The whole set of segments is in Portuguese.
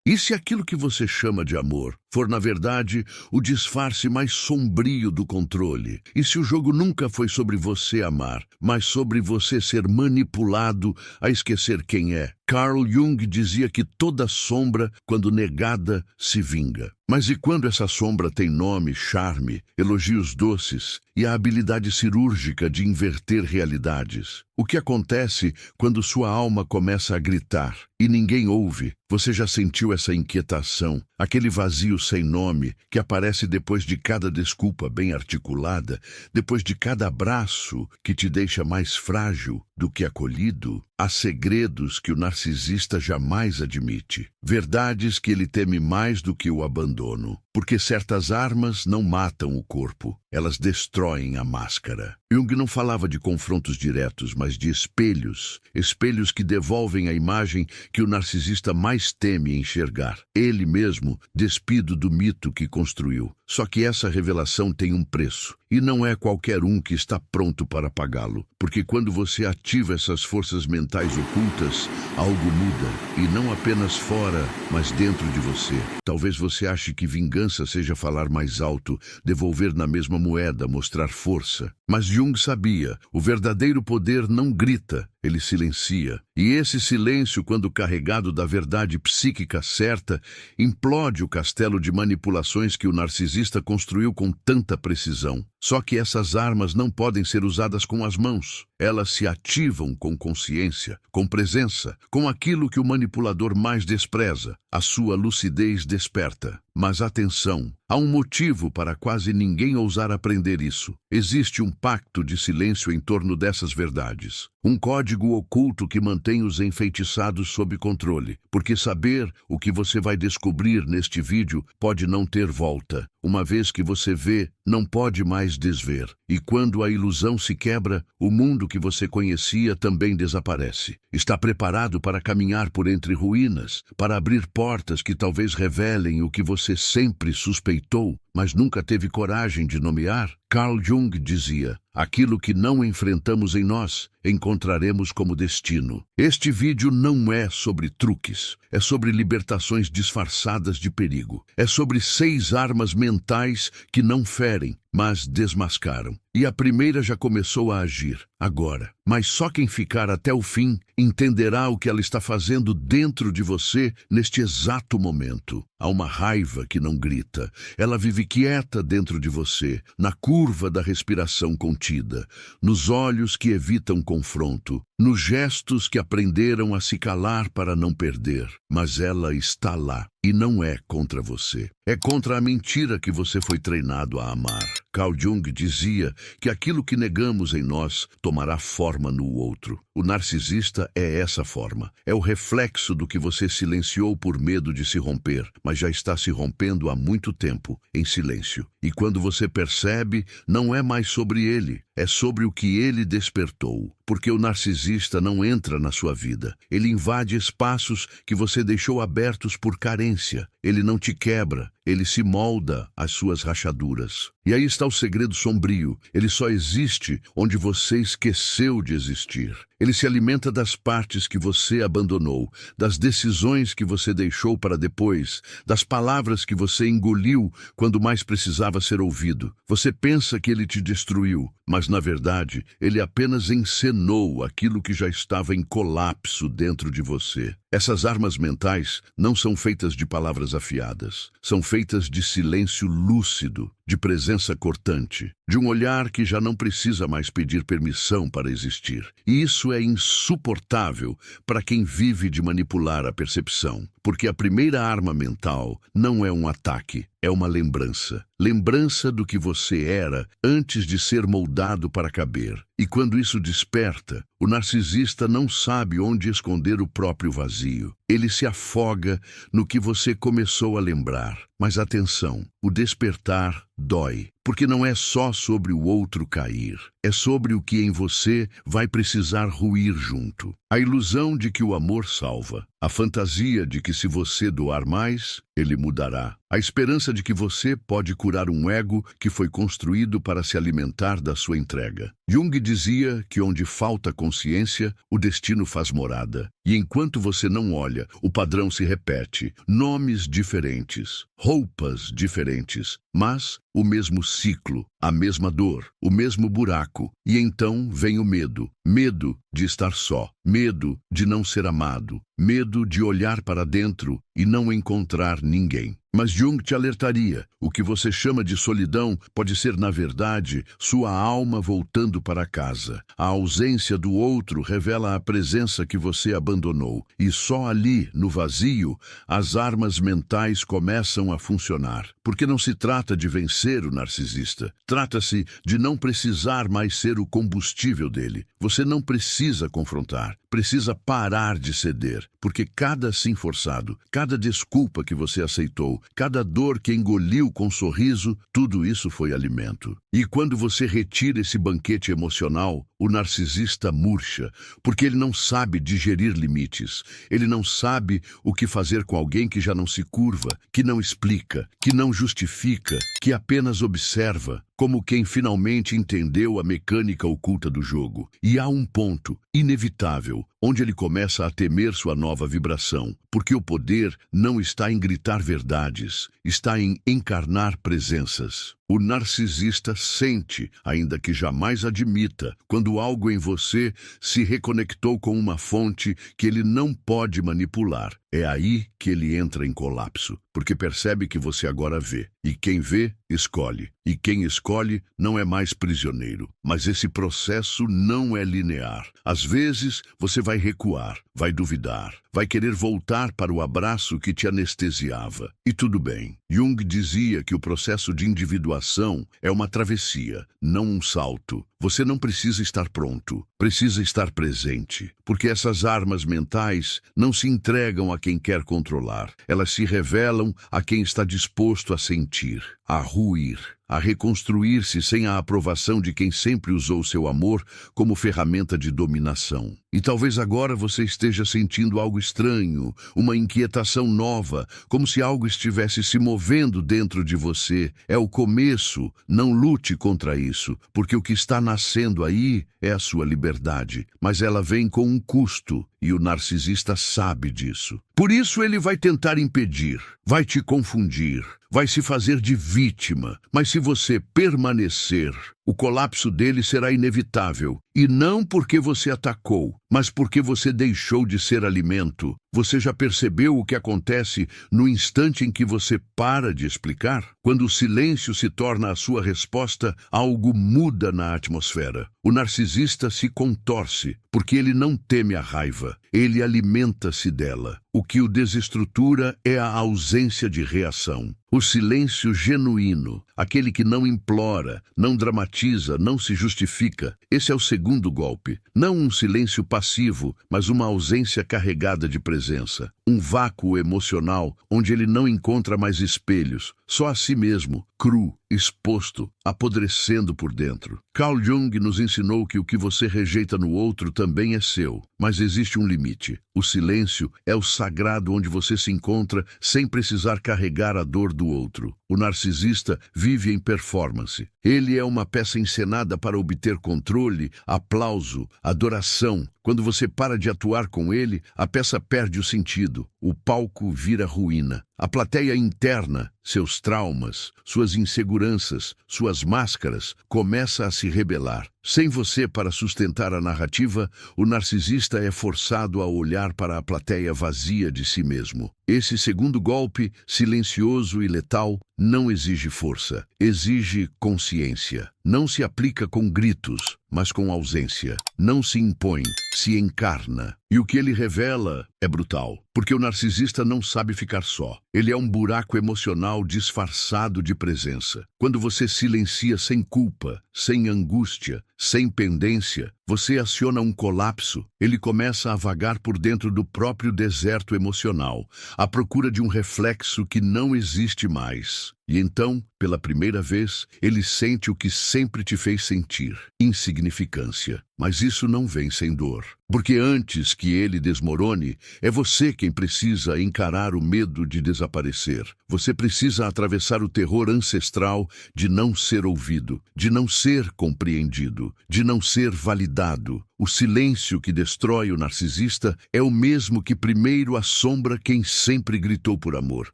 E se aquilo que você chama de amor for, na verdade, o disfarce mais sombrio do controle? E se o jogo nunca foi sobre você amar, mas sobre você ser manipulado a esquecer quem é? Carl Jung dizia que toda sombra, quando negada, se vinga. Mas e quando essa sombra tem nome, charme, elogios doces e a habilidade cirúrgica de inverter realidades? O que acontece quando sua alma começa a gritar e ninguém ouve? Você já sentiu essa inquietação, aquele vazio sem nome que aparece depois de cada desculpa bem articulada, depois de cada abraço que te deixa mais frágil do que acolhido? Há segredos que o narcisista jamais admite, verdades que ele teme mais do que o abandono, porque certas armas não matam o corpo, elas destroem a máscara. Jung não falava de confrontos diretos, mas de espelhos, espelhos que devolvem a imagem que o narcisista mais teme enxergar, ele mesmo despido do mito que construiu. Só que essa revelação tem um preço, e não é qualquer um que está pronto para pagá-lo, porque quando você ativa essas forças mentais ocultas, algo muda, e não apenas fora, mas dentro de você. Talvez você ache que vingança seja falar mais alto, devolver na mesma moeda, mostrar força. Mas Jung sabia, o verdadeiro poder não grita, ele silencia. E esse silêncio, quando carregado da verdade psíquica certa, implode o castelo de manipulações que o narcisista construiu com tanta precisão. Só que essas armas não podem ser usadas com as mãos. Elas se ativam com consciência, com presença, com aquilo que o manipulador mais despreza, a sua lucidez desperta. Mas atenção, há um motivo para quase ninguém ousar aprender isso. Existe um pacto de silêncio em torno dessas verdades. Um código oculto que mantém os enfeitiçados sob controle. Porque saber o que você vai descobrir neste vídeo pode não ter volta. Uma vez que você vê, não pode mais desver. E quando a ilusão se quebra, o mundo que você conhecia também desaparece. Está preparado para caminhar por entre ruínas, para abrir portas que talvez revelem o que você sempre suspeitou, mas nunca teve coragem de nomear? Carl Jung dizia, aquilo que não enfrentamos em nós, encontraremos como destino. Este vídeo não é sobre truques, é sobre libertações disfarçadas de perigo. É sobre 6 armas mentais que não ferem, mas desmascaram. E a primeira já começou a agir, agora. Mas só quem ficar até o fim entenderá o que ela está fazendo dentro de você neste exato momento. Há uma raiva que não grita. Ela vive quieta dentro de você, na curva da respiração contida, nos olhos que evitam confronto, nos gestos que aprenderam a se calar para não perder. Mas ela está lá. E não é contra você. É contra a mentira que você foi treinado a amar. Carl Jung dizia que aquilo que negamos em nós tomará forma no outro. O narcisista é essa forma. É o reflexo do que você silenciou por medo de se romper, mas já está se rompendo há muito tempo, em silêncio. E quando você percebe, não é mais sobre ele, é sobre o que ele despertou. Porque o narcisista não entra na sua vida. Ele invade espaços que você deixou abertos por carência. Ele não te quebra, ele se molda às suas rachaduras. E aí está o segredo sombrio. Ele só existe onde você esqueceu de existir. Ele se alimenta das partes que você abandonou, das decisões que você deixou para depois, das palavras que você engoliu quando mais precisava ser ouvido. Você pensa que ele te destruiu, mas na verdade, ele apenas encenou aquilo que já estava em colapso dentro de você. Essas armas mentais não são feitas de palavras afiadas, são feitas de silêncio lúcido, de presença cortante, de um olhar que já não precisa mais pedir permissão para existir. E isso é insuportável para quem vive de manipular a percepção, porque a primeira arma mental não é um ataque, é uma lembrança. Lembrança do que você era antes de ser moldado para caber. E quando isso desperta, o narcisista não sabe onde esconder o próprio vazio. Ele se afoga no que você começou a lembrar. Mas atenção, o despertar dói, porque não é só sobre o outro cair, é sobre o que em você vai precisar ruir junto. A ilusão de que o amor salva, a fantasia de que se você doar mais, ele mudará. A esperança de que você pode curar um ego que foi construído para se alimentar da sua entrega. Jung dizia que onde falta consciência, o destino faz morada. E enquanto você não olha, o padrão se repete. Nomes diferentes, roupas diferentes, mas o mesmo ciclo, a mesma dor, o mesmo buraco. E então vem o medo. Medo de estar só, medo de não ser amado, medo de olhar para dentro e não encontrar ninguém. Mas Jung te alertaria, o que você chama de solidão pode ser, na verdade, sua alma voltando para casa. A ausência do outro revela a presença que você abandonou. E só ali, no vazio, as armas mentais começam a funcionar. Porque não se trata de vencer o narcisista. Trata-se de não precisar mais ser o combustível dele. Você não precisa confrontar. Precisa parar de ceder, porque cada sim forçado, cada desculpa que você aceitou, cada dor que engoliu com sorriso, tudo isso foi alimento. E quando você retira esse banquete emocional, o narcisista murcha, porque ele não sabe digerir limites. Ele não sabe o que fazer com alguém que já não se curva, que não explica, que não justifica, que apenas observa, como quem finalmente entendeu a mecânica oculta do jogo. E há um ponto inevitável, onde ele começa a temer sua nova vibração, porque o poder não está em gritar verdades, está em encarnar presenças. O narcisista sente, ainda que jamais admita, quando algo em você se reconectou com uma fonte que ele não pode manipular. É aí que ele entra em colapso, porque percebe que você agora vê. E quem vê, escolhe. E quem escolhe não é mais prisioneiro. Mas esse processo não é linear. Às vezes, você vai recuar, vai duvidar, vai querer voltar para o abraço que te anestesiava. E tudo bem. Jung dizia que o processo de individuação é uma travessia, não um salto. Você não precisa estar pronto, precisa estar presente, porque essas armas mentais não se entregam a quem quer controlar, elas se revelam a quem está disposto a sentir, a ruir, a reconstruir-se sem a aprovação de quem sempre usou seu amor como ferramenta de dominação. E talvez agora você esteja sentindo algo estranho, uma inquietação nova, como se algo estivesse se movendo dentro de você. É o começo, não lute contra isso, porque o que está nascendo aí é a sua liberdade, mas ela vem com um custo, e o narcisista sabe disso. Por isso ele vai tentar impedir, vai te confundir, vai se fazer de vítima, mas se você permanecer, o colapso dele será inevitável, e não porque você atacou, mas porque você deixou de ser alimento. Você já percebeu o que acontece no instante em que você para de explicar? Quando o silêncio se torna a sua resposta, algo muda na atmosfera. O narcisista se contorce, porque ele não teme a raiva, ele alimenta-se dela. O que o desestrutura é a ausência de reação. O silêncio genuíno, aquele que não implora, não dramatiza, não se justifica. Esse é o segundo golpe. Não um silêncio passivo, mas uma ausência carregada de presença. Um vácuo emocional onde ele não encontra mais espelhos, só a si mesmo, cru, exposto, apodrecendo por dentro. Carl Jung nos ensinou que o que você rejeita no outro também é seu, mas existe um limite. O silêncio é o sagrado onde você se encontra sem precisar carregar a dor do outro. O narcisista vive em performance. Ele é uma peça encenada para obter controle, aplauso, adoração. Quando você para de atuar com ele, a peça perde o sentido. O palco vira ruína. A plateia interna, seus traumas, suas inseguranças, suas máscaras, começa a se rebelar. Sem você para sustentar a narrativa, o narcisista é forçado a olhar para a plateia vazia de si mesmo. Esse segundo golpe, silencioso e letal, não exige força, exige consciência. Não se aplica com gritos, mas com ausência. Não se impõe, se encarna. E o que ele revela é brutal, porque o narcisista não sabe ficar só. Ele é um buraco emocional disfarçado de presença. Quando você silencia sem culpa, sem angústia, sem pendência, você aciona um colapso. Ele começa a vagar por dentro do próprio deserto emocional, à procura de um reflexo que não existe mais. E então, pela primeira vez, ele sente o que sempre te fez sentir: insignificância. Mas isso não vem sem dor. Porque antes que ele desmorone, é você quem precisa encarar o medo de desaparecer. Você precisa atravessar o terror ancestral de não ser ouvido, de não ser compreendido, de não ser validado. O silêncio que destrói o narcisista é o mesmo que primeiro assombra quem sempre gritou por amor.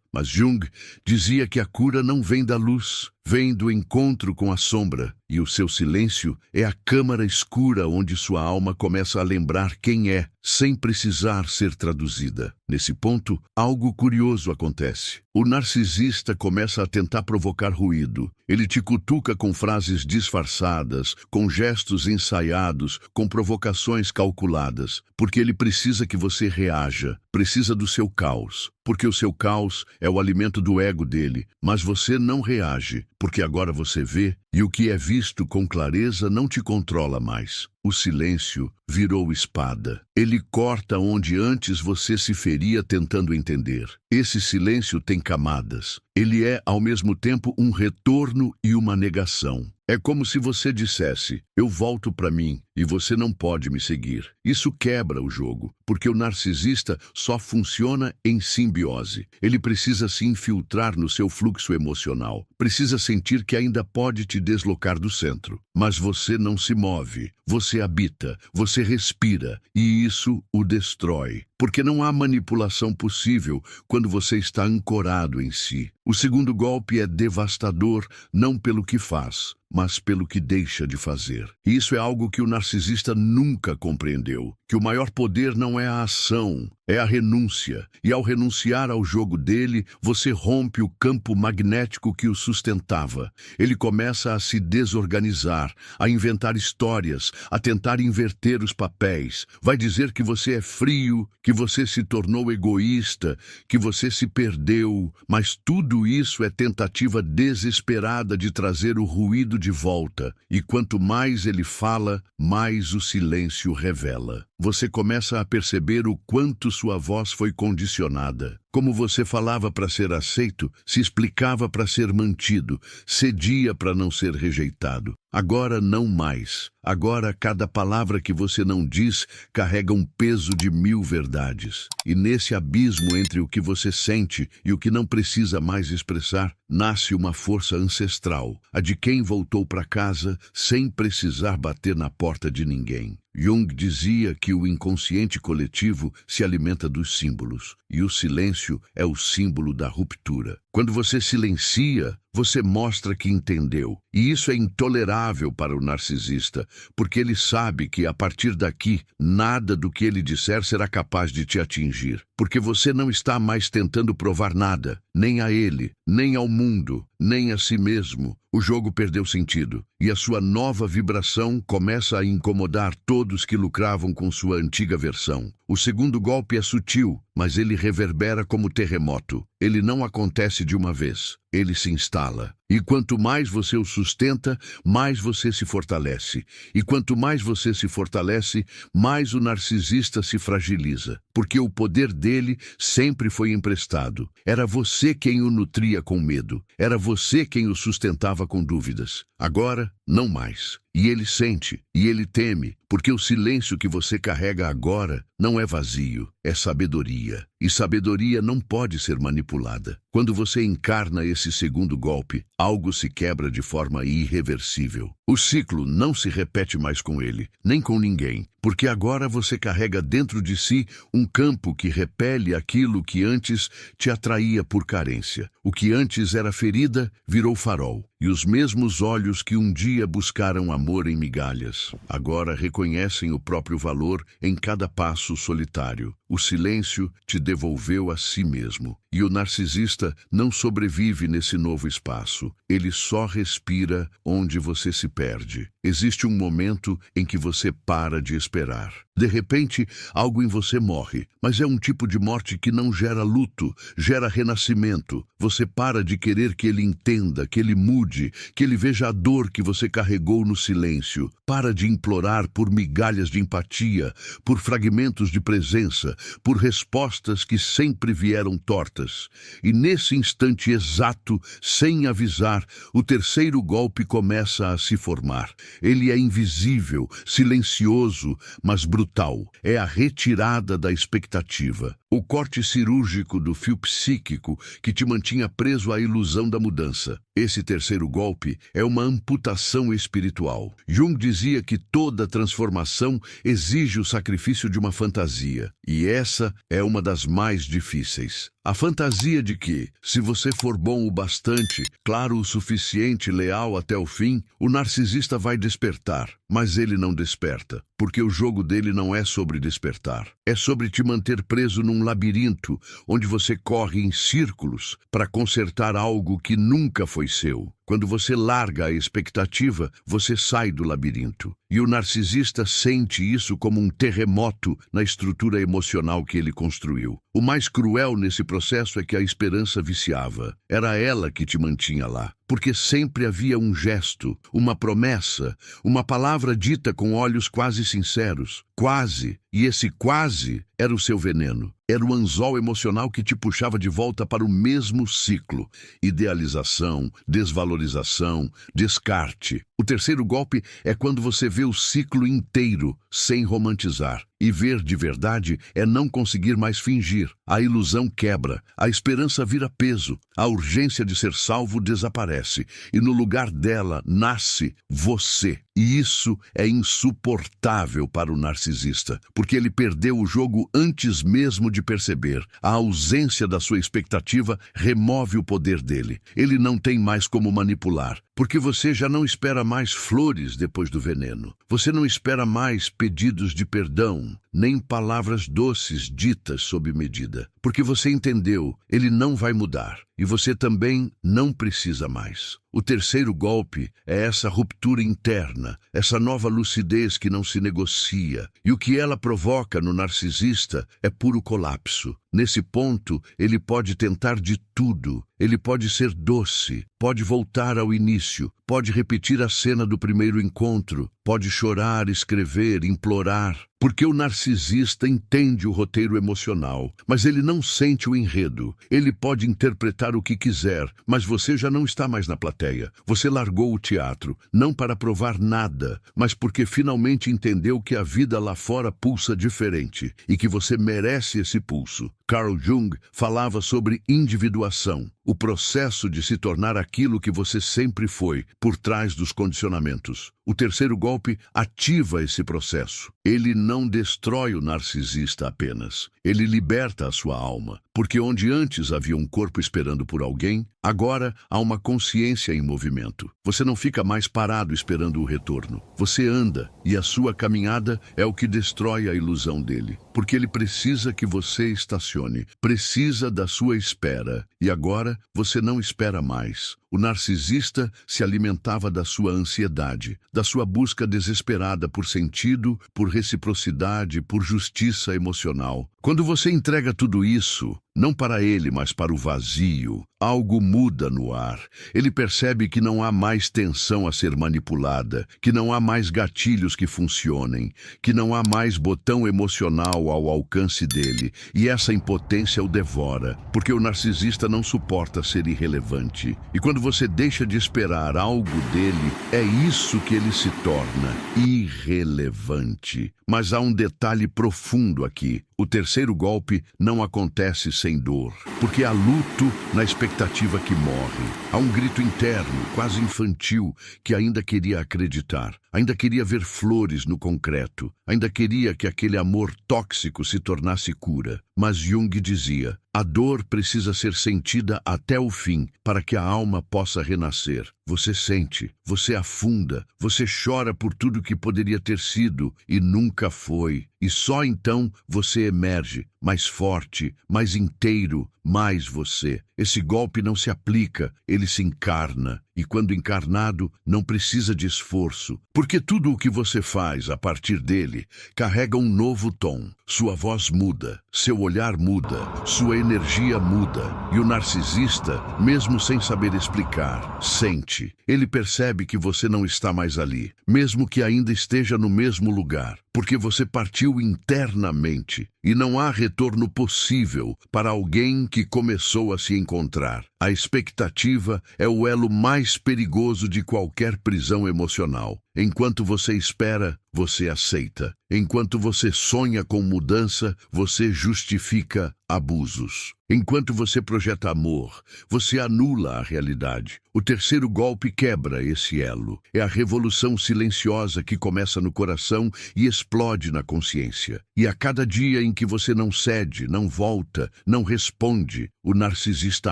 Mas Jung dizia que a cura não vem da luz, vem do encontro com a sombra, e o seu silêncio é a câmara escura onde sua alma começa a lembrar quem é, sem precisar ser traduzida. Nesse ponto, algo curioso acontece. O narcisista começa a tentar provocar ruído. Ele te cutuca com frases disfarçadas, com gestos ensaiados, com provocações calculadas, porque ele precisa que você reaja, precisa do seu caos, porque o seu caos é o alimento do ego dele, mas você não reage, porque agora você vê, e o que é visto com clareza não te controla mais. O silêncio virou espada. Ele corta onde antes você se feria tentando entender. Esse silêncio tem camadas. Ele é, ao mesmo tempo, um retorno e uma negação. É como se você dissesse: eu volto para mim e você não pode me seguir. Isso quebra o jogo, porque o narcisista só funciona em simbiose. Ele precisa se infiltrar no seu fluxo emocional. Precisa sentir que ainda pode te deslocar do centro. Mas você não se move. Você habita, você respira, e isso o destrói. Porque não há manipulação possível quando você está ancorado em si. O segundo golpe é devastador, não pelo que faz, mas pelo que deixa de fazer. E isso é algo que o narcisista nunca compreendeu, que o maior poder não é a ação, é a renúncia. E ao renunciar ao jogo dele, você rompe o campo magnético que o sustentava. Ele começa a se desorganizar, a inventar histórias, a tentar inverter os papéis. Vai dizer que você é frio, que você se tornou egoísta, que você se perdeu, mas tudo isso é tentativa desesperada de trazer o ruído de volta. E quanto mais ele fala, mais o silêncio revela. Você começa a perceber o quanto sua voz foi condicionada. Como você falava para ser aceito, se explicava para ser mantido, cedia para não ser rejeitado. Agora não mais. Agora cada palavra que você não diz carrega um peso de 1000 verdades. E nesse abismo entre o que você sente e o que não precisa mais expressar, nasce uma força ancestral, a de quem voltou para casa sem precisar bater na porta de ninguém. Jung dizia que o inconsciente coletivo se alimenta dos símbolos, e o silêncio é o símbolo da ruptura. Quando você silencia, você mostra que entendeu. E isso é intolerável para o narcisista, porque ele sabe que, a partir daqui, nada do que ele disser será capaz de te atingir. Porque você não está mais tentando provar nada, nem a ele, nem ao mundo, nem a si mesmo. O jogo perdeu sentido, e a sua nova vibração começa a incomodar todos que lucravam com sua antiga versão. O segundo golpe é sutil, mas ele reverbera como terremoto. Ele não acontece de uma vez, ele se instala. E quanto mais você o sustenta, mais você se fortalece. E quanto mais você se fortalece, mais o narcisista se fragiliza. Porque o poder dele sempre foi emprestado. Era você quem o nutria com medo. Era você quem o sustentava com dúvidas. Agora, não mais. E ele sente, e ele teme, porque o silêncio que você carrega agora não é vazio, é sabedoria. E sabedoria não pode ser manipulada. Quando você encarna esse segundo golpe, algo se quebra de forma irreversível. O ciclo não se repete mais com ele, nem com ninguém, porque agora você carrega dentro de si um campo que repele aquilo que antes te atraía por carência. O que antes era ferida virou farol, e os mesmos olhos que um dia buscaram amor em migalhas, agora reconhecem o próprio valor em cada passo solitário. O silêncio te devolveu a si mesmo. E o narcisista não sobrevive nesse novo espaço. Ele só respira onde você se perde. Existe um momento em que você para de esperar. De repente, algo em você morre, mas é um tipo de morte que não gera luto, gera renascimento. Você para de querer que ele entenda, que ele mude, que ele veja a dor que você carregou no silêncio. Para de implorar por migalhas de empatia, por fragmentos de presença, por respostas que sempre vieram tortas. E nesse instante exato, sem avisar, o terceiro golpe começa a se formar. Ele é invisível, silencioso, mas brutal. É a retirada da expectativa. O corte cirúrgico do fio psíquico que te mantinha preso à ilusão da mudança. Esse terceiro golpe é uma amputação espiritual. Jung dizia que toda transformação exige o sacrifício de uma fantasia, e essa é uma das mais difíceis. A fantasia de que, se você for bom o bastante, claro o suficiente, leal até o fim, o narcisista vai despertar. Mas ele não desperta, porque o jogo dele não é sobre despertar. É sobre te manter preso num labirinto, onde você corre em círculos para consertar algo que nunca foi seu. Quando você larga a expectativa, você sai do labirinto. E o narcisista sente isso como um terremoto na estrutura emocional que ele construiu. O mais cruel nesse processo é que a esperança viciava. Era ela que te mantinha lá. Porque sempre havia um gesto, uma promessa, uma palavra dita com olhos quase sinceros. Quase. E esse quase era o seu veneno. Era o anzol emocional que te puxava de volta para o mesmo ciclo. Idealização, desvalorização, descarte. O terceiro golpe é quando você vê o ciclo inteiro, sem romantizar. E ver de verdade é não conseguir mais fingir. A ilusão quebra, a esperança vira peso, a urgência de ser salvo desaparece. E no lugar dela nasce você. E isso é insuportável para o narcisista, porque ele perdeu o jogo antes mesmo de perceber. A ausência da sua expectativa remove o poder dele. Ele não tem mais como manipular, porque você já não espera mais flores depois do veneno. Você não espera mais pedidos de perdão, nem palavras doces ditas sob medida. Porque você entendeu, ele não vai mudar. E você também não precisa mais. O terceiro golpe é essa ruptura interna, essa nova lucidez que não se negocia. E o que ela provoca no narcisista é puro colapso. Nesse ponto, ele pode tentar de tudo. Ele pode ser doce, pode voltar ao início, pode repetir a cena do primeiro encontro, pode chorar, escrever, implorar. Porque o narcisista entende o roteiro emocional, mas ele não sente o enredo. Ele pode interpretar o que quiser, mas você já não está mais na plateia. Você largou o teatro, não para provar nada, mas porque finalmente entendeu que a vida lá fora pulsa diferente e que você merece esse pulso. Carl Jung falava sobre individuação, o processo de se tornar aquilo que você sempre foi, por trás dos condicionamentos. O terceiro golpe ativa esse processo. Ele não destrói o narcisista apenas. Ele liberta a sua alma, porque onde antes havia um corpo esperando por alguém, agora há uma consciência em movimento. Você não fica mais parado esperando o retorno. Você anda, e a sua caminhada é o que destrói a ilusão dele. Porque ele precisa que você estacione, precisa da sua espera. E agora você não espera mais. O narcisista se alimentava da sua ansiedade, da sua busca desesperada por sentido, por reciprocidade, por justiça emocional. Quando você entrega tudo isso, não para ele, mas para o vazio, algo muda no ar. Ele percebe que não há mais tensão a ser manipulada, que não há mais gatilhos que funcionem, que não há mais botão emocional ao alcance dele, e essa impotência o devora, porque o narcisista não suporta ser irrelevante. E quando você deixa de esperar algo dele, é isso que ele se torna, irrelevante. Mas há um detalhe profundo aqui. O terceiro golpe não acontece sem dor, porque há luto na expectativa que morre. Há um grito interno, quase infantil, que ainda queria acreditar, ainda queria ver flores no concreto, ainda queria que aquele amor tóxico se tornasse cura. Mas Jung dizia, a dor precisa ser sentida até o fim, para que a alma possa renascer. Você sente, você afunda, você chora por tudo que poderia ter sido e nunca foi. E só então você emerge, mais forte, mais inteiro, mais você. Esse golpe não se aplica, ele se encarna. E quando encarnado, não precisa de esforço, porque tudo o que você faz a partir dele carrega um novo tom. Sua voz muda, seu olhar muda, sua energia muda. E o narcisista, mesmo sem saber explicar, sente. Ele percebe que você não está mais ali, mesmo que ainda esteja no mesmo lugar, porque você partiu internamente e não há retorno possível para alguém que começou a se encontrar. A expectativa é o elo mais perigoso de qualquer prisão emocional. Enquanto você espera, você aceita. Enquanto você sonha com mudança, você justifica abusos. Enquanto você projeta amor, você anula a realidade. O terceiro golpe quebra esse elo. É a revolução silenciosa que começa no coração e explode na consciência. E a cada dia em que você não cede, não volta, não responde, o narcisista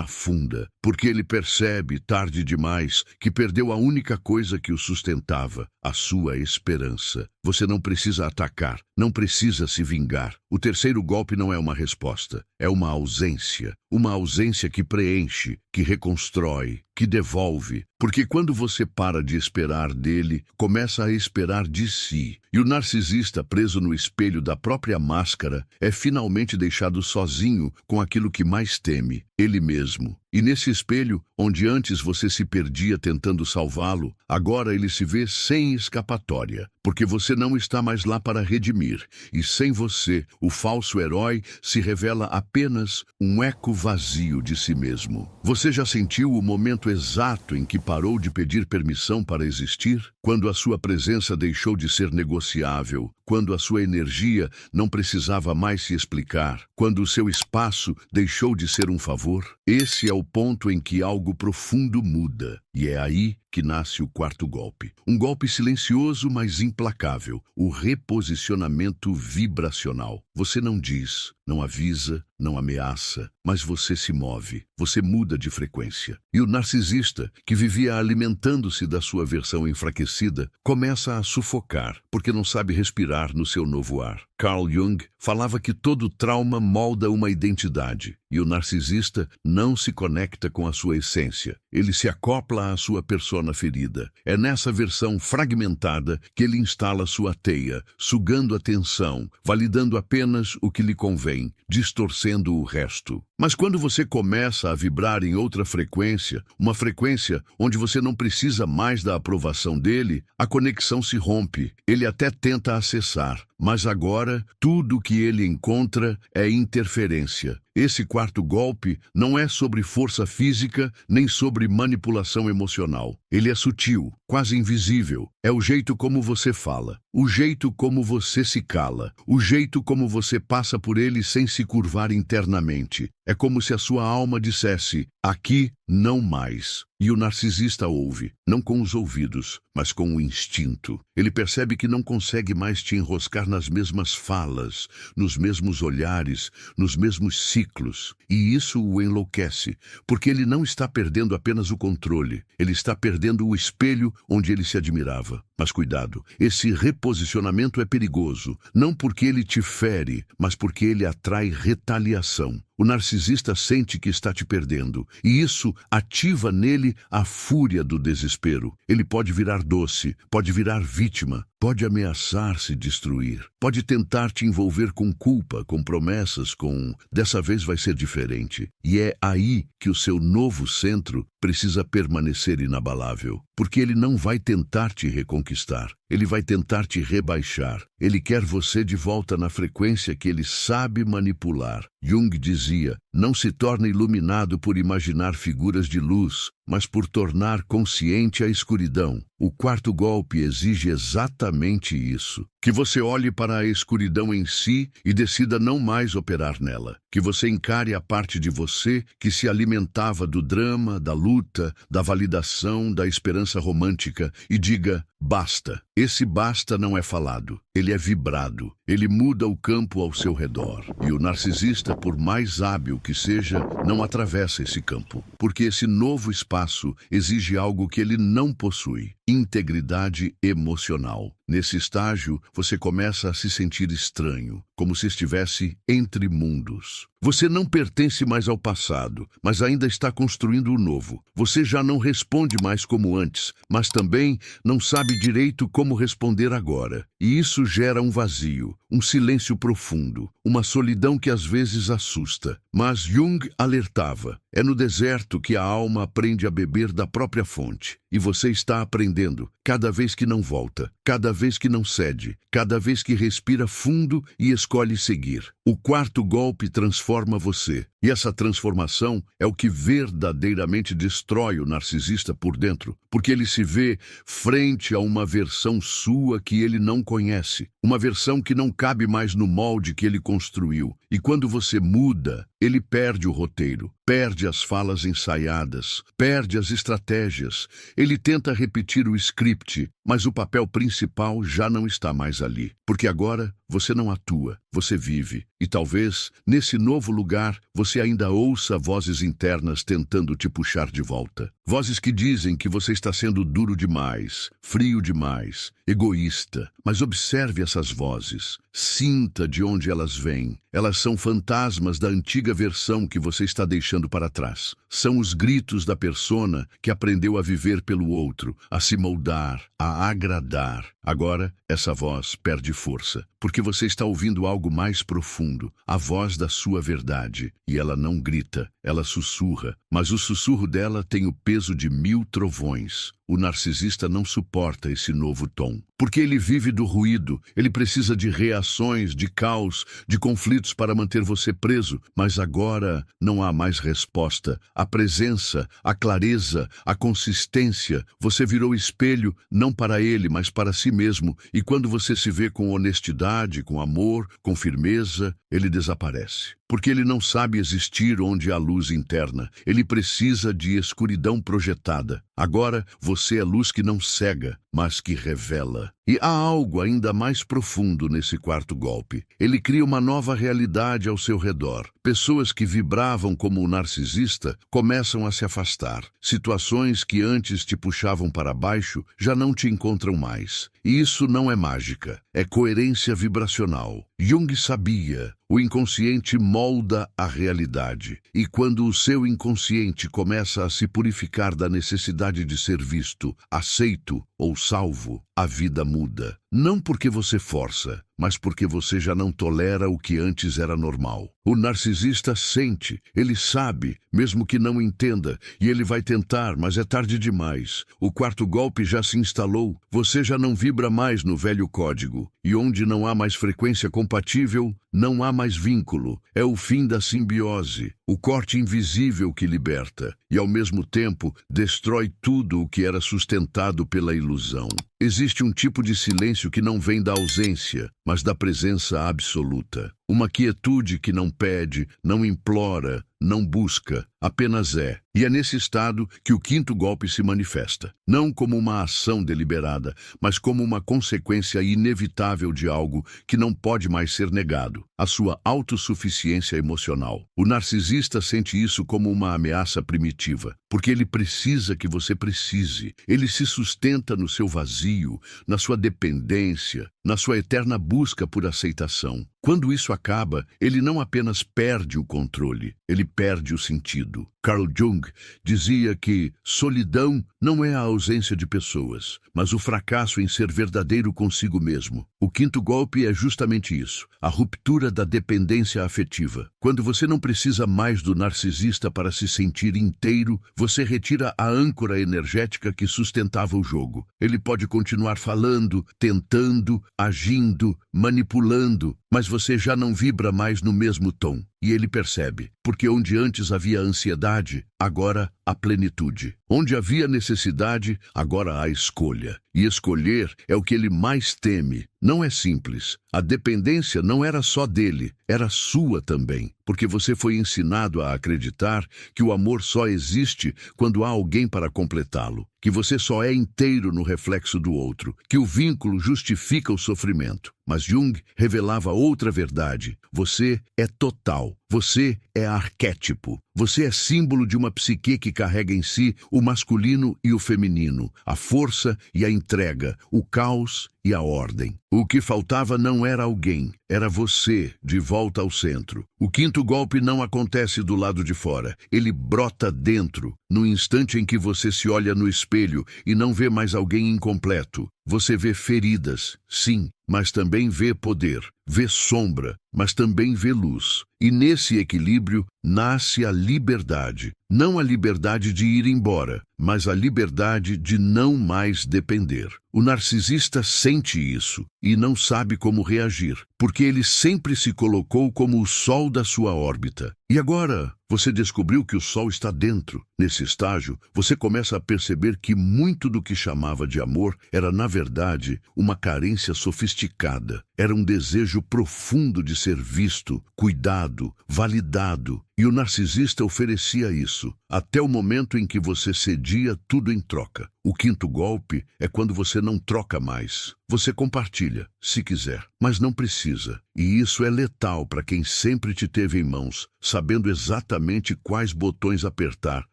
afunda, porque ele percebe, tarde demais, que perdeu a única coisa que o sustentava, a sua esperança. Você não precisa atacar, não precisa se vingar. O terceiro golpe não é uma resposta, é uma ausência. Uma ausência que preenche, que reconstrói, que devolve. Porque quando você para de esperar dele, começa a esperar de si. E o narcisista, preso no espelho da própria máscara, é finalmente deixado sozinho com aquilo que mais teme, ele mesmo. E nesse espelho, onde antes você se perdia tentando salvá-lo, agora ele se vê sem escapatória, porque você não está mais lá para redimir. E sem você, o falso herói se revela apenas um eco vazio de si mesmo. Você já sentiu o momento exato em que parou de pedir permissão para existir? Quando a sua presença deixou de ser negociável, quando a sua energia não precisava mais se explicar, quando o seu espaço deixou de ser um favor? Esse é o ponto em que algo profundo muda, e é aí que nasce o quarto golpe. Um golpe silencioso, mas implacável, o reposicionamento vibracional. Você não diz, não avisa, não ameaça, mas você se move, você muda de frequência. E o narcisista, que vivia alimentando-se da sua versão enfraquecida, começa a sufocar, porque não sabe respirar no seu novo ar. Carl Jung falava que todo trauma molda uma identidade, e o narcisista não se conecta com a sua essência. Ele se acopla à sua persona ferida. É nessa versão fragmentada que ele instala sua teia, sugando a atenção, validando apenas o que lhe convém, distorcendo o resto. Mas quando você começa a vibrar em outra frequência, uma frequência onde você não precisa mais da aprovação dele, a conexão se rompe. Ele até tenta acessar, mas agora tudo o que ele encontra é interferência. Esse quarto golpe não é sobre força física nem sobre manipulação emocional. Ele é sutil, quase invisível. É o jeito como você fala, o jeito como você se cala, o jeito como você passa por ele sem se curvar internamente. É como se a sua alma dissesse, aqui não mais. E o narcisista ouve, não com os ouvidos, mas com o instinto. Ele percebe que não consegue mais te enroscar nas mesmas falas, nos mesmos olhares, nos mesmos ciclos. E isso o enlouquece, porque ele não está perdendo apenas o controle, ele está perdendo o espelho onde ele se admirava. Mas cuidado, esse reposicionamento é perigoso, não porque ele te fere, mas porque ele atrai retaliação. O narcisista sente que está te perdendo, e isso ativa nele a fúria do desespero. Ele pode virar doce, pode virar vítima, pode ameaçar se destruir, pode tentar te envolver com culpa, com promessas, com dessa vez vai ser diferente. E é aí que o seu novo centro precisa permanecer inabalável, porque ele não vai tentar te reconquistar, ele vai tentar te rebaixar. Ele quer você de volta na frequência que ele sabe manipular. Jung dizia, não se torna iluminado por imaginar figuras de luz, mas por tornar consciente a escuridão. O quarto golpe exige exatamente isso. Que você olhe para a escuridão em si e decida não mais operar nela. Que você encare a parte de você que se alimentava do drama, da luta, da validação, da esperança romântica e diga, basta. Esse basta não é falado. ele é vibrado, ele muda o campo ao seu redor. E o narcisista, por mais hábil que seja, não atravessa esse campo, porque esse novo espaço exige algo que ele não possui: integridade emocional. Nesse estágio, você começa a se sentir estranho, como se estivesse entre mundos. Você não pertence mais ao passado, mas ainda está construindo o novo. Você já não responde mais como antes, mas também não sabe direito como responder agora. E isso gera um vazio, um silêncio profundo, uma solidão que às vezes assusta. Mas Jung alertava: é no deserto que a alma aprende a beber da própria fonte. E você está aprendendo, cada vez que não volta, cada vez que não cede, cada vez que respira fundo e escolhe seguir. O quarto golpe transforma você. E essa transformação é o que verdadeiramente destrói o narcisista por dentro, porque ele se vê frente a uma versão sua que ele não conhece, uma versão que não cabe mais no molde que ele construiu. E quando você muda, ele perde o roteiro, perde as falas ensaiadas, perde as estratégias. Ele tenta repetir o script, mas o papel principal já não está mais ali, porque agora você não atua, você vive. E talvez, nesse novo lugar, você ainda ouça vozes internas tentando te puxar de volta. Vozes que dizem que você está sendo duro demais, frio demais, egoísta. Mas observe essas vozes. Sinta de onde elas vêm. Elas são fantasmas da antiga versão que você está deixando para trás. São os gritos da persona que aprendeu a viver pelo outro, a se moldar, a agradar. Agora, essa voz perde força, porque você está ouvindo algo mais profundo, a voz da sua verdade. E ela não grita, ela sussurra, mas o sussurro dela tem o peso de 1000 trovões. O narcisista não suporta esse novo tom, porque ele vive do ruído, ele precisa de reações, de caos, de conflitos para manter você preso. Mas agora não há mais resposta. A presença, a clareza, a consistência. Você virou espelho, não para ele, mas para si mesmo. E quando você se vê com honestidade, com amor, com firmeza, ele desaparece. Porque ele não sabe existir onde há luz interna. Ele precisa de escuridão projetada. Agora, você é luz que não cega, mas que revela. E há algo ainda mais profundo nesse quarto golpe. Ele cria uma nova realidade ao seu redor. Pessoas que vibravam como o narcisista começam a se afastar. Situações que antes te puxavam para baixo já não te encontram mais. E isso não é mágica, é coerência vibracional. Jung sabia: o inconsciente molda a realidade. E quando o seu inconsciente começa a se purificar da necessidade de ser visto, aceito ou salvo, a vida muda. Não porque você força, mas porque você já não tolera o que antes era normal. O narcisista sente, ele sabe, mesmo que não entenda, e ele vai tentar, mas é tarde demais. O quarto golpe já se instalou, você já não vibra mais no velho código. E onde não há mais frequência compatível, não há mais vínculo. É o fim da simbiose, o corte invisível que liberta, e ao mesmo tempo destrói tudo o que era sustentado pela ilusão. Existe um tipo de silêncio que não vem da ausência, mas da presença absoluta. Uma quietude que não pede, não implora, não busca, apenas é. E é nesse estado que o quinto golpe se manifesta. Não como uma ação deliberada, mas como uma consequência inevitável de algo que não pode mais ser negado: a sua autossuficiência emocional. O narcisista sente isso como uma ameaça primitiva, porque ele precisa que você precise. Ele se sustenta no seu vazio, na sua dependência, na sua eterna busca por aceitação. Quando isso acaba, ele não apenas perde o controle, ele perde o sentido. Carl Jung dizia que solidão não é a ausência de pessoas, mas o fracasso em ser verdadeiro consigo mesmo. O quinto golpe é justamente isso, a ruptura da dependência afetiva. Quando você não precisa mais do narcisista para se sentir inteiro, você retira a âncora energética que sustentava o jogo. Ele pode continuar falando, tentando, agindo, manipulando, mas você já não vibra mais no mesmo tom. E ele percebe, porque onde antes havia ansiedade, agora há plenitude. Onde havia necessidade, agora há escolha. E escolher é o que ele mais teme. Não é simples. A dependência não era só dele, era sua também. Porque você foi ensinado a acreditar que o amor só existe quando há alguém para completá-lo. Que você só é inteiro no reflexo do outro. Que o vínculo justifica o sofrimento. Mas Jung revelava outra verdade. Você é total. Você é arquétipo. Você é símbolo de uma psique que carrega em si o masculino e o feminino, a força e a entrega, o caos e a ordem. O que faltava não era alguém, era você, de volta ao centro. O quinto golpe não acontece do lado de fora, ele brota dentro. No instante em que você se olha no espelho e não vê mais alguém incompleto, você vê feridas, sim, mas também vê poder, vê sombra, mas também vê luz. E nesse equilíbrio nasce a liberdade. Não a liberdade de ir embora, mas a liberdade de não mais depender. O narcisista sente isso e não sabe como reagir, porque ele sempre se colocou como o sol da sua órbita. E agora, você descobriu que o sol está dentro. Nesse estágio, você começa a perceber que muito do que chamava de amor era, na verdade, uma carência sofisticada. Era um desejo profundo de ser visto, cuidado, validado. E o narcisista oferecia isso, até o momento em que você cedia tudo em troca. O quinto golpe é quando você não troca mais. Você compartilha, se quiser, mas não precisa. E isso é letal para quem sempre te teve em mãos, sabendo exatamente quais botões apertar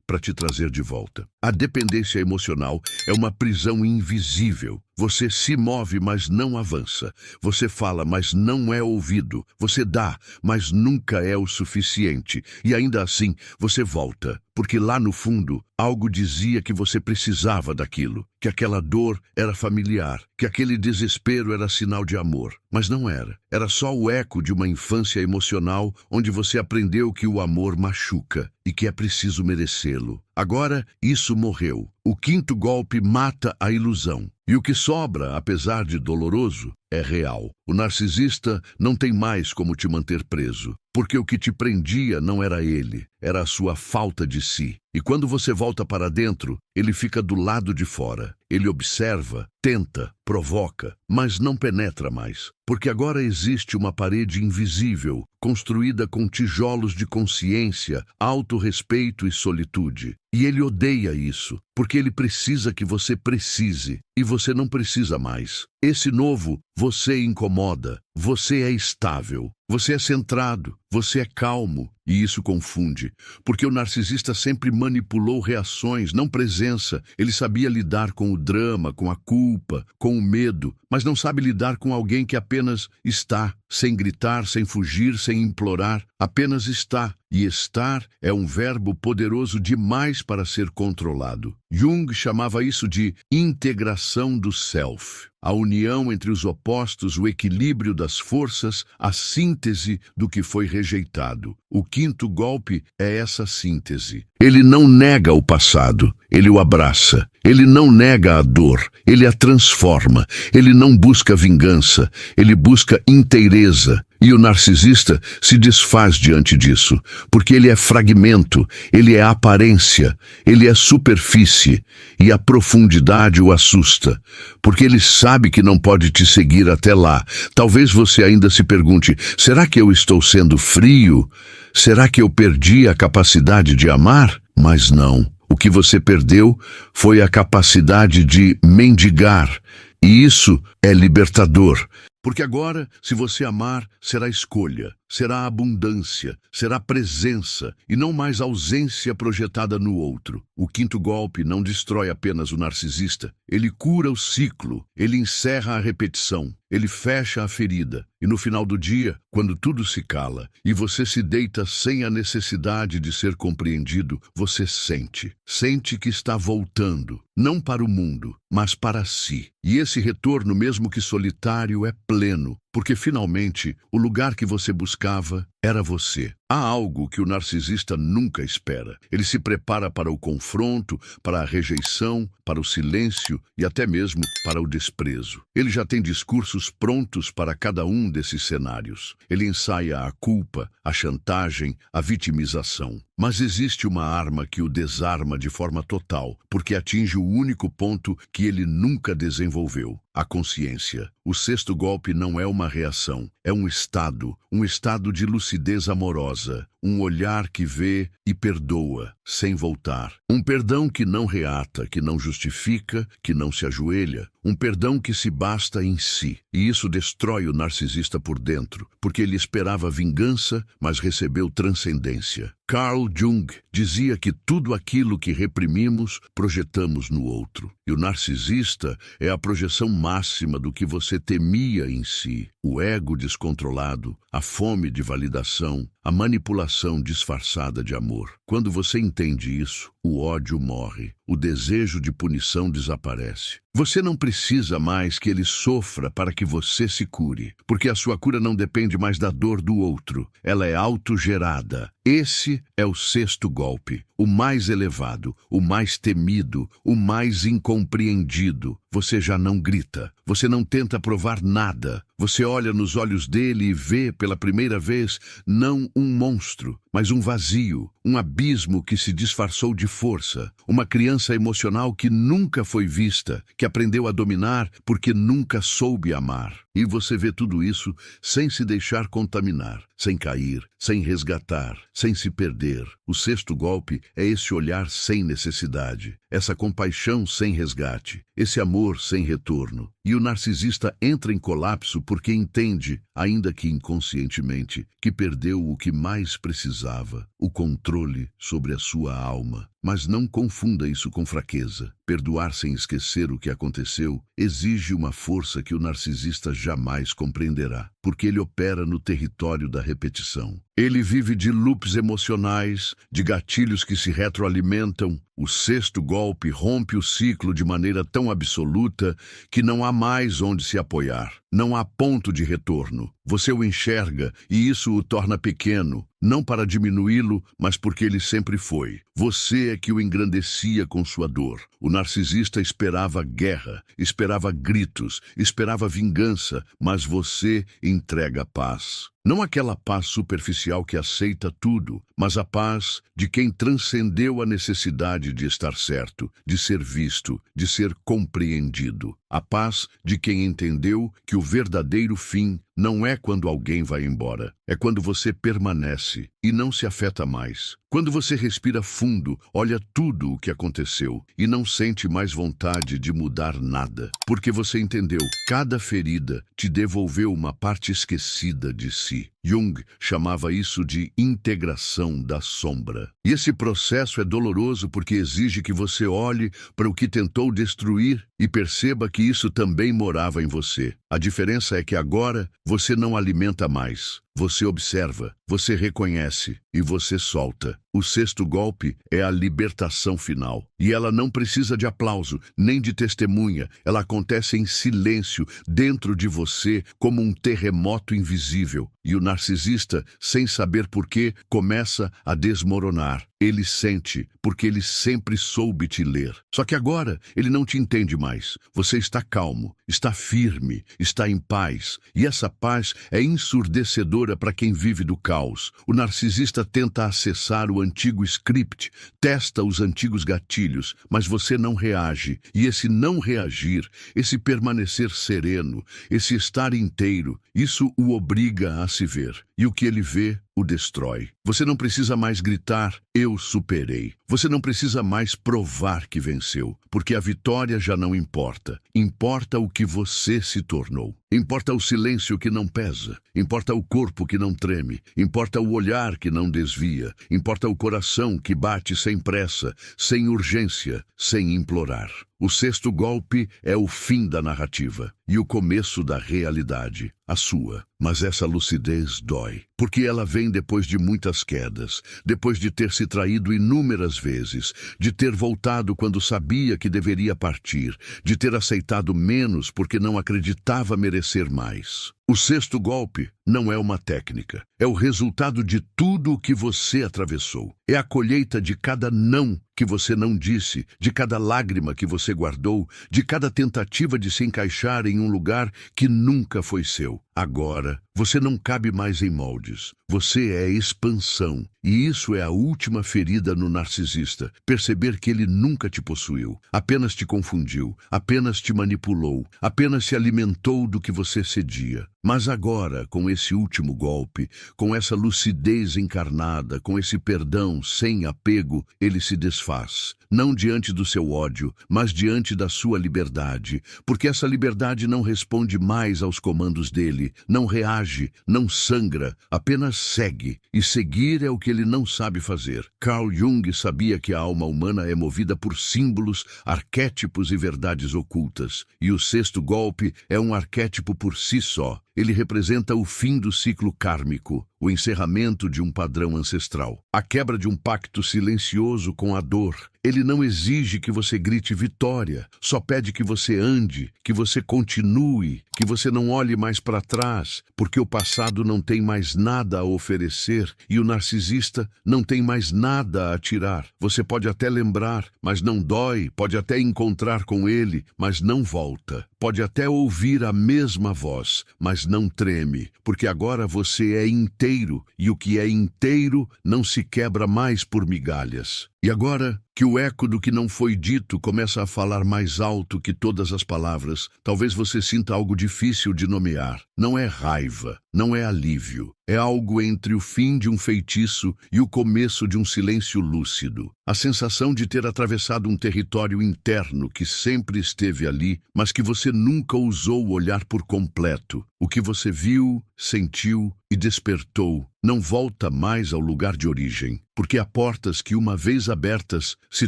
para te trazer de volta. A dependência emocional é uma prisão invisível. Você se move, mas não avança. Você fala, mas não é ouvido. Você dá, mas nunca é o suficiente. E ainda assim, você volta, porque lá no fundo, algo dizia que você precisava daquilo, que aquela dor era familiar, que aquele desespero era sinal de amor. Mas não era. Era só o eco de uma infância emocional onde você aprendeu que o amor machuca e que é preciso merecê-lo. Agora, isso morreu. O quinto golpe mata a ilusão. E o que sobra, apesar de doloroso, é real. O narcisista não tem mais como te manter preso, porque o que te prendia não era ele, era a sua falta de si. E quando você volta para dentro, ele fica do lado de fora. Ele observa, tenta, provoca, mas não penetra mais. Porque agora existe uma parede invisível, construída com tijolos de consciência, autorrespeito e solitude. E ele odeia isso, porque ele precisa que você precise, e você não precisa mais. Esse novo, você incomoda, você é estável, você é centrado, você é calmo. E isso confunde, porque o narcisista sempre manipulou reações, não presença. Ele sabia lidar com o drama, com a culpa, com o medo, mas não sabe lidar com alguém que apenas está, sem gritar, sem fugir, sem implorar, apenas está. E estar é um verbo poderoso demais para ser controlado. Jung chamava isso de integração do self. A união entre os opostos, o equilíbrio das forças, a síntese do que foi rejeitado. O quinto golpe é essa síntese. Ele não nega o passado, ele o abraça. Ele não nega a dor, ele a transforma. Ele não busca vingança, ele busca inteireza. E o narcisista se desfaz diante disso, porque ele é fragmento, ele é aparência, ele é superfície, e a profundidade o assusta, porque ele sabe que não pode te seguir até lá. Talvez você ainda se pergunte, será que eu estou sendo frio? Será que eu perdi a capacidade de amar? Mas não. O que você perdeu foi a capacidade de mendigar, e isso é libertador. Porque agora, se você amar, será escolha, será abundância, será presença e não mais ausência projetada no outro. O quinto golpe não destrói apenas o narcisista, ele cura o ciclo, ele encerra a repetição, ele fecha a ferida. E no final do dia, quando tudo se cala e você se deita sem a necessidade de ser compreendido, você sente que está voltando, não para o mundo, mas para si. E esse retorno, mesmo que solitário, é pleno, porque finalmente o lugar que você buscava era você. Há algo que o narcisista nunca espera. Ele se prepara para o confronto, para a rejeição, para o silêncio e até mesmo para o desprezo. Ele já tem discursos prontos para cada um desses cenários. Ele ensaia a culpa, a chantagem, a vitimização. Mas existe uma arma que o desarma de forma total, porque atinge o único ponto que ele nunca desenvolveu: a consciência. O sexto golpe não é uma reação, é um estado de lucidez amorosa, um olhar que vê e perdoa, sem voltar. Um perdão que não reata, que não justifica, que não se ajoelha. Um perdão que se basta em si. E isso destrói o narcisista por dentro, porque ele esperava vingança, mas recebeu transcendência. Carl Jung dizia que tudo aquilo que reprimimos, projetamos no outro. E o narcisista é a projeção máxima do que você temia em si. O ego descontrolado, a fome de validação, a manipulação disfarçada de amor. Quando você entende isso, o ódio morre, o desejo de punição desaparece. Você não precisa mais que ele sofra para que você se cure, porque a sua cura não depende mais da dor do outro, ela é autogerada. Esse é o sexto golpe, o mais elevado, o mais temido, o mais incompreendido. Você já não grita, você não tenta provar nada. Você olha nos olhos dele e vê pela primeira vez não um monstro, mas um vazio, um abismo que se disfarçou de força, uma criança emocional que nunca foi vista, que aprendeu a dominar porque nunca soube amar. E você vê tudo isso sem se deixar contaminar, sem cair, sem resgatar, sem se perder. O sexto golpe é esse olhar sem necessidade, essa compaixão sem resgate, esse amor sem retorno. E o narcisista entra em colapso porque entende, ainda que inconscientemente, que perdeu o que mais precisava, o controle sobre a sua alma. Mas não confunda isso com fraqueza. Perdoar sem esquecer o que aconteceu exige uma força que o narcisista jamais compreenderá, porque ele opera no território da repetição. Ele vive de loops emocionais, de gatilhos que se retroalimentam. O sexto golpe rompe o ciclo de maneira tão absoluta que não há mais onde se apoiar. Não há ponto de retorno. Você o enxerga e isso o torna pequeno, não para diminuí-lo, mas porque ele sempre foi. Você é que o engrandecia com sua dor. O narcisista esperava guerra, esperava gritos, esperava vingança, mas você entrega paz. Não aquela paz superficial que aceita tudo, mas a paz de quem transcendeu a necessidade de estar certo, de ser visto, de ser compreendido. A paz de quem entendeu que o verdadeiro fim não é quando alguém vai embora, é quando você permanece e não se afeta mais. Quando você respira fundo, olha tudo o que aconteceu e não sente mais vontade de mudar nada, porque você entendeu, cada ferida te devolveu uma parte esquecida de si. Jung chamava isso de integração da sombra. E esse processo é doloroso porque exige que você olhe para o que tentou destruir e perceba que isso também morava em você. A diferença é que agora você não alimenta mais. Você observa, você reconhece e você solta. O sexto golpe é a libertação final. E ela não precisa de aplauso, nem de testemunha. Ela acontece em silêncio, dentro de você, como um terremoto invisível. E o narcisista, sem saber por quê, começa a desmoronar. Ele sente, porque ele sempre soube te ler. Só que agora ele não te entende mais. Você está calmo, está firme, está em paz. E essa paz é ensurdecedora para quem vive do caos. O narcisista tenta acessar o antigo script, testa os antigos gatilhos, mas você não reage. E esse não reagir, esse permanecer sereno, esse estar inteiro, isso o obriga a se ver. E o que ele vê, o destrói. Você não precisa mais gritar, eu superei. Você não precisa mais provar que venceu, porque a vitória já não importa. Importa o que você se tornou. Importa o silêncio que não pesa. Importa o corpo que não treme. Importa o olhar que não desvia. Importa o coração que bate sem pressa, sem urgência, sem implorar. O sexto golpe é o fim da narrativa e o começo da realidade, a sua. Mas essa lucidez dói, porque ela vem depois de muitas quedas, depois de ter se traído inúmeras vezes, de ter voltado quando sabia que deveria partir, de ter aceitado menos porque não acreditava merecer mais. O sexto golpe não é uma técnica. É o resultado de tudo o que você atravessou. É a colheita de cada não que você não disse, de cada lágrima que você guardou, de cada tentativa de se encaixar em um lugar que nunca foi seu. Agora, você não cabe mais em moldes. Você é expansão. E isso é a última ferida no narcisista. Perceber que ele nunca te possuiu, apenas te confundiu, apenas te manipulou, apenas se alimentou do que você cedia. Mas agora, com esse último golpe, com essa lucidez encarnada, com esse perdão sem apego, ele se desfaz. Não diante do seu ódio, mas diante da sua liberdade. Porque essa liberdade não responde mais aos comandos dele, não reage, não sangra, apenas segue. E seguir é o que ele não sabe fazer. Carl Jung sabia que a alma humana é movida por símbolos, arquétipos e verdades ocultas. E o sexto golpe é um arquétipo por si só. Ele representa o fim do ciclo kármico, o encerramento de um padrão ancestral, a quebra de um pacto silencioso com a dor. Ele não exige que você grite vitória, só pede que você ande, que você continue, que você não olhe mais para trás, porque o passado não tem mais nada a oferecer e o narcisista não tem mais nada a tirar. Você pode até lembrar, mas não dói, pode até encontrar com ele, mas não volta. Pode até ouvir a mesma voz, mas não treme, porque agora você é inteiro, e o que é inteiro não se quebra mais por migalhas. E agora que o eco do que não foi dito começa a falar mais alto que todas as palavras, talvez você sinta algo difícil de nomear. Não é raiva, não é alívio. É algo entre o fim de um feitiço e o começo de um silêncio lúcido. A sensação de ter atravessado um território interno que sempre esteve ali, mas que você nunca ousou olhar por completo. O que você viu, sentiu e despertou não volta mais ao lugar de origem, porque há portas que, uma vez abertas, se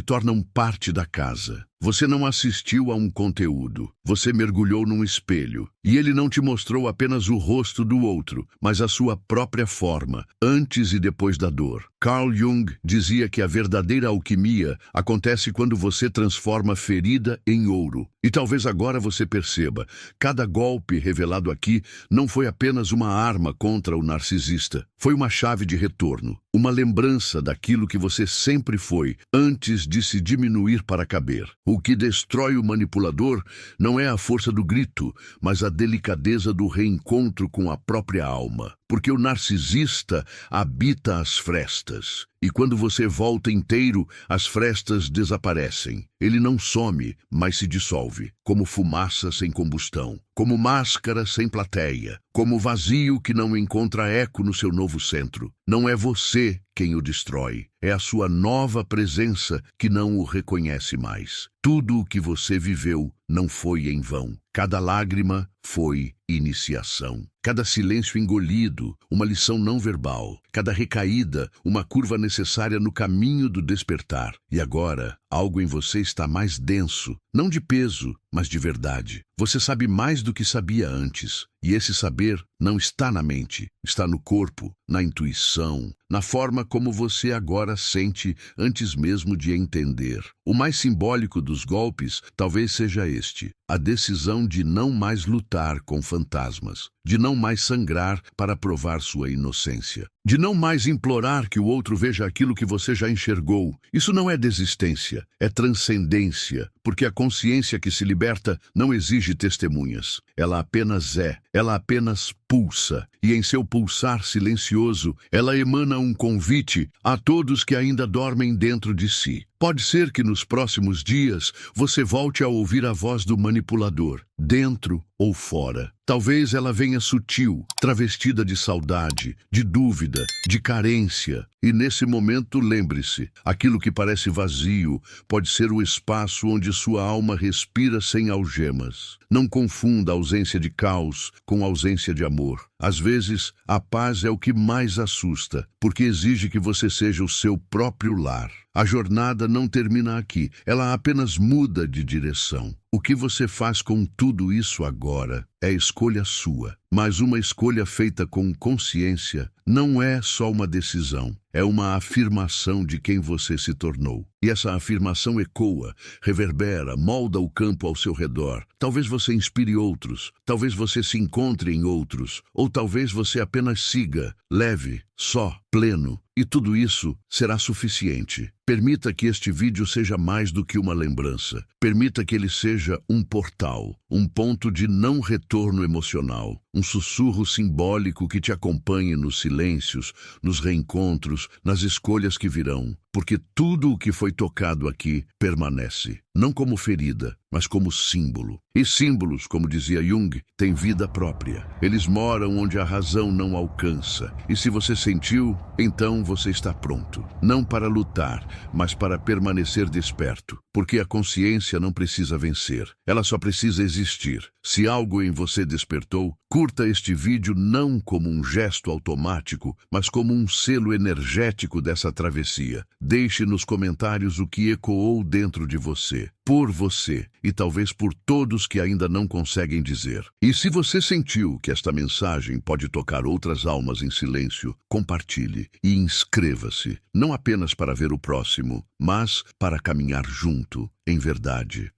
tornam parte da casa. Você não assistiu a um conteúdo, você mergulhou num espelho, e ele não te mostrou apenas o rosto do outro, mas a sua própria forma, antes e depois da dor. Carl Jung dizia que a verdadeira alquimia acontece quando você transforma ferida em ouro. E talvez agora você perceba, cada golpe revelado aqui não foi apenas uma arma contra o narcisista, foi uma chave de retorno, uma lembrança daquilo que você sempre foi, antes de se diminuir para caber. O que destrói o manipulador não é a força do grito, mas a delicadeza do reencontro com a própria alma. Porque o narcisista habita as frestas. E quando você volta inteiro, as frestas desaparecem. Ele não some, mas se dissolve, como fumaça sem combustão, como máscara sem plateia, como vazio que não encontra eco no seu novo centro. Não é você quem o destrói, é a sua nova presença que não o reconhece mais. Tudo o que você viveu não foi em vão. Cada lágrima foi iniciação. Cada silêncio engolido, uma lição não verbal. Cada recaída, uma curva necessária no caminho do despertar. E agora, algo em você está mais denso, não de peso, mas de verdade. Você sabe mais do que sabia antes. E esse saber não está na mente, está no corpo, na intuição, na forma como você agora sente antes mesmo de entender. O mais simbólico dos golpes talvez seja este: a decisão de não mais lutar com fantasmas, de não mais sangrar para provar sua inocência, de não mais implorar que o outro veja aquilo que você já enxergou. Isso não é desistência, é transcendência, porque a consciência que se liberta não exige testemunhas. Ela apenas é, ela apenas pulsa, e em seu pulsar silencioso, ela emana um convite a todos que ainda dormem dentro de si. Pode ser que nos próximos dias você volte a ouvir a voz do manipulador, dentro ou fora. Talvez ela venha sutil, travestida de saudade, de dúvida, de carência. E nesse momento, lembre-se, aquilo que parece vazio pode ser o espaço onde sua alma respira sem algemas. Não confunda a ausência de caos com a ausência de amor. Às vezes, a paz é o que mais assusta, porque exige que você seja o seu próprio lar. A jornada não termina aqui, ela apenas muda de direção. O que você faz com tudo isso agora é escolha sua, mas uma escolha feita com consciência não é só uma decisão, é uma afirmação de quem você se tornou. E essa afirmação ecoa, reverbera, molda o campo ao seu redor. Talvez você inspire outros, talvez você se encontre em outros, ou talvez você apenas siga, leve, só, pleno. E tudo isso será suficiente. Permita que este vídeo seja mais do que uma lembrança. Permita que ele seja um portal, um ponto de não retorno emocional, um sussurro simbólico que te acompanhe nos silêncios, nos reencontros, nas escolhas que virão. Porque tudo o que foi tocado aqui permanece, não como ferida, mas como símbolo. E símbolos, como dizia Jung, têm vida própria. Eles moram onde a razão não alcança. E se você sentiu, então você está pronto. Não para lutar, mas para permanecer desperto. Porque a consciência não precisa vencer, ela só precisa existir. Se algo em você despertou, curta este vídeo não como um gesto automático, mas como um selo energético dessa travessia. Deixe nos comentários o que ecoou dentro de você, por você e talvez por todos que ainda não conseguem dizer. E se você sentiu que esta mensagem pode tocar outras almas em silêncio, compartilhe e inscreva-se, não apenas para ver o próximo, mas para caminhar junto, em verdade.